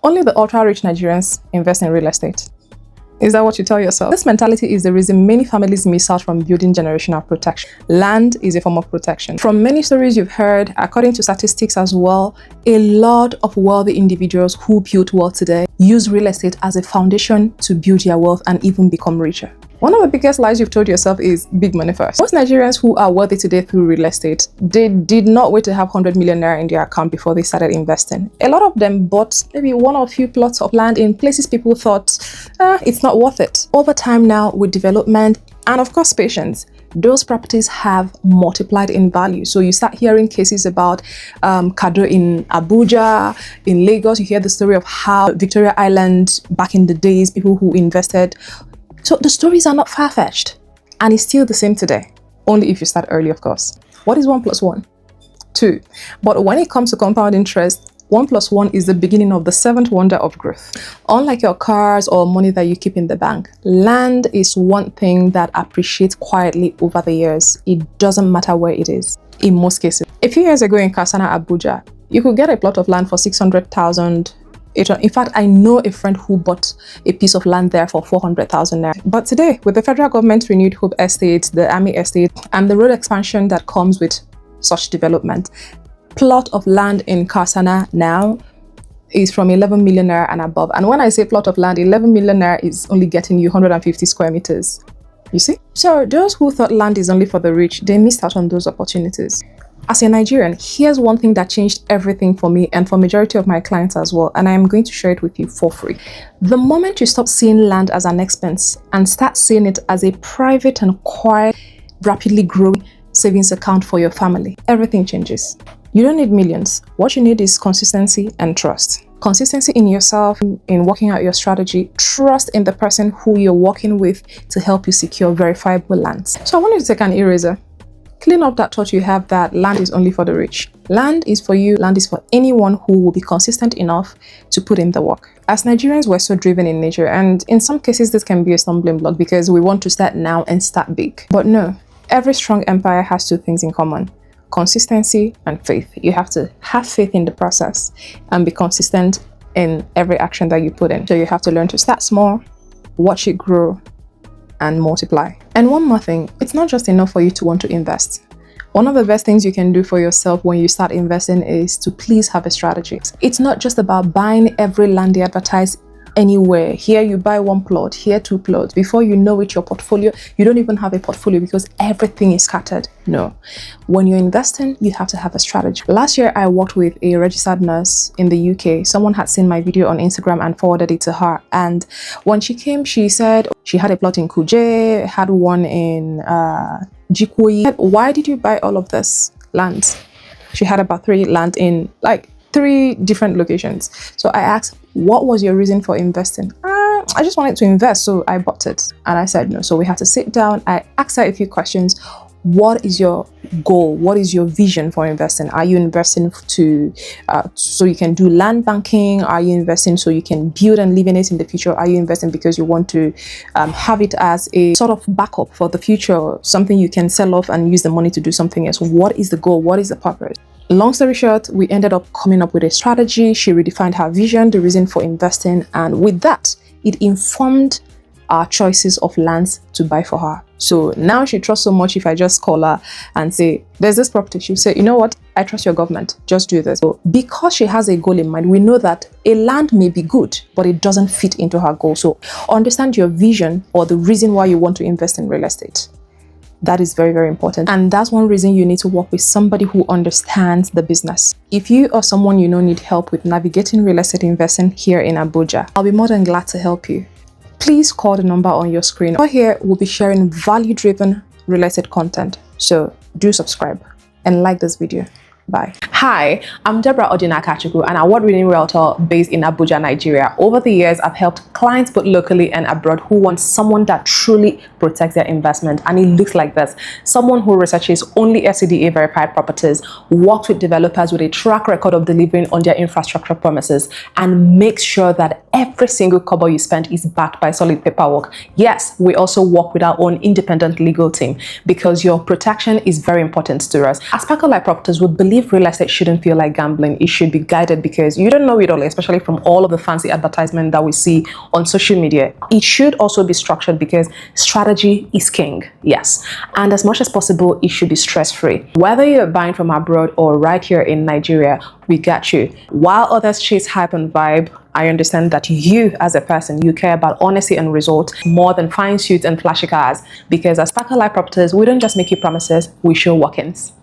Only the ultra-rich Nigerians invest in real estate. Is that what you tell yourself? This mentality is the reason many families miss out from building generational protection. Land is a form of protection. From many stories you've heard, according to statistics as well, a lot of wealthy individuals who build wealth today use real estate as a foundation to build their wealth and even become richer. One of the biggest lies you've told yourself is big money first. Most Nigerians who are wealthy today through real estate, they did not wait to have 100 million naira in their account before they started investing. A lot of them bought maybe one or few plots of land in places people thought, it's not worth it. Over time now, with development and of course patience, those properties have multiplied in value. So you start hearing cases about Kado in Abuja, in Lagos. You hear the story of how Victoria Island, back in the days, people who invested. So the stories are not far-fetched, and it's still the same today, only if you start early, of course. What is 1 + 1? 2. But when it comes to compound interest, 1 + 1 is the beginning of the 7th wonder of growth. Unlike your cars or money that you keep in the bank, land is one thing that appreciates quietly over the years. It doesn't matter where it is, in most cases. A few years ago in Kasana, Abuja, you could get a plot of land for 600,000. In fact, I know a friend who bought a piece of land there for 400,000 naira. But today, with the federal government's renewed Hope Estate, the Army Estate, and the road expansion that comes with such development, plot of land in Kasana now is from 11 million naira and above. And when I say plot of land, 11 million naira is only getting you 150 square meters. You see? So those who thought land is only for the rich, they missed out on those opportunities. As a Nigerian, here's one thing that changed everything for me and for majority of my clients as well, and I am going to share it with you for free. The moment you stop seeing land as an expense and start seeing it as a private and quiet, rapidly growing savings account for your family, everything changes. You don't need millions. What you need is consistency and trust. Consistency in yourself, in working out your strategy, trust in the person who you're working with to help you secure verifiable lands. So I want you to take an eraser. Clean up that thought you have that land is only for the rich. Land is for you. Land is for anyone who will be consistent enough to put in the work. As Nigerians, we're so driven in nature, and in some cases this can be a stumbling block because we want to start now and start big. But no, every strong empire has two things in common: consistency and faith. You have to have faith in the process and be consistent in every action that you put in. So you have to learn to start small, watch it grow, and multiply. And one more thing, it's not just enough for you to want to invest. One of the best things you can do for yourself when you start investing is to please have a strategy. It's not just about buying every land they advertise anywhere. Here you buy one plot, here 2 plots. Before you know it, your portfolio, you don't even have a portfolio because everything is scattered. No. When you're investing, you have to have a strategy. Last year, I worked with a registered nurse in the UK. Someone had seen my video on Instagram and forwarded it to her. And when she came, she said she had a plot in Kuje, had one in Jikoyi. Why did you buy all of this land? She had about 3 land in like 3 different locations. So I asked, what was your reason for investing? I just wanted to invest, so I bought it. And I said no. So we had to sit down. I asked her a few questions. What is your goal? What is your vision for investing? Are you investing to so you can do land banking? Are you investing so you can build and live in it in the future? Are you investing because you want to have it as a sort of backup for the future, something you can sell off and use the money to do something else? What is the goal? What is the purpose? Long story short, we ended up coming up with a strategy. She redefined her vision, the reason for investing, and with that, it informed our choices of lands to buy for her. So now she trusts so much. If I just call her and say, there's this property, she'll say, you know what? I trust your government. Just do this. So because she has a goal in mind, we know that a land may be good, but it doesn't fit into her goal. So understand your vision or the reason why you want to invest in real estate. That is very, very important. And that's one reason you need to work with somebody who understands the business. If you or someone you know need help with navigating real estate investing here in Abuja, I'll be more than glad to help you. Please call the number on your screen. Over here, we'll be sharing value-driven real estate content. So do subscribe and like this video. Bye. Hi, I'm Deborah Odinakachuku, an award-winning realtor based in Abuja, Nigeria. Over the years, I've helped clients both locally and abroad who want someone that truly protects their investment. And it looks like this. Someone who researches only FCDA verified properties, works with developers with a track record of delivering on their infrastructure promises, and makes sure that every single kobo you spend is backed by solid paperwork. Yes, we also work with our own independent legal team because your protection is very important to us. At Sparkle Life Properties, we believe believe real estate shouldn't feel like gambling. It should be guided, because you don't know it all, especially from all of the fancy advertisement that we see on social media. It should also be structured, because strategy is king. Yes. And as much as possible, it should be stress-free. Whether you're buying from abroad or right here in Nigeria, we got you. While others chase hype and vibe, I understand that you as a person, you care about honesty and results more than fine suits and flashy cars. Because as Sparkle Life Properties, we don't just make you promises, we show walk-ins.